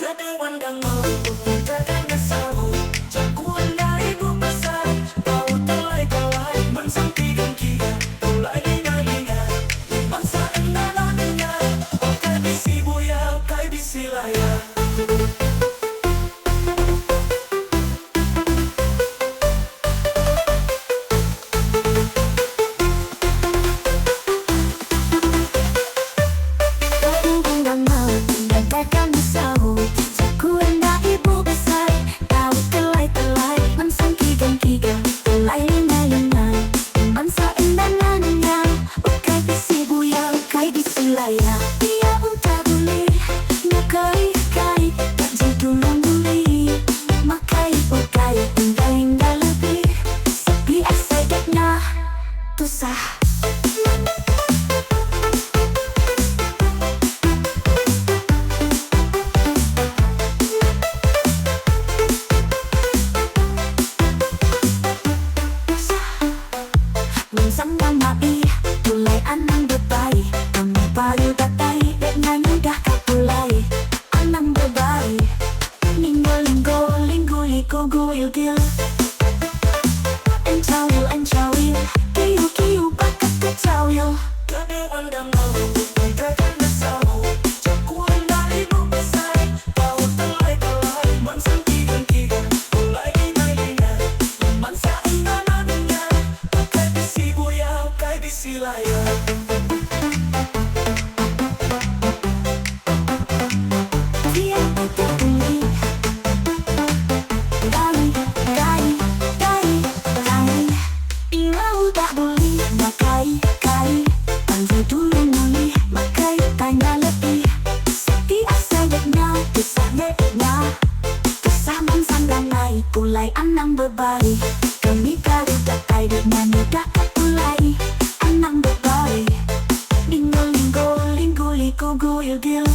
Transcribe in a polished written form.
Kadang-kadang mau tekan kesamu, cakuan dari ibu besar. Tahu telai-telai, mansang rerigang pulai lelingai. Mansang rerigang pulai bisi buya, kai bisi laya. Mansang Rerigang Pulai anang bebai, kami baru datai dengan mudah kapulai. Anang bebai, lingo-lingo, lingo-lingo guil-gil. Encawil, kiu-kiu bakat kecawil. Kadang-kadang mau tekan kesamu, cakuan dari ibu besar. Tahu telai-telai, mansang rerigang pulai lelingai. Mansang rerigang pulai bisi buya, kai bisi laya. Pulai anang bebai, kami baru datai dengan mudah kapulai. Anang bebai, lingo-lingo, lingo-lingo guil-gil.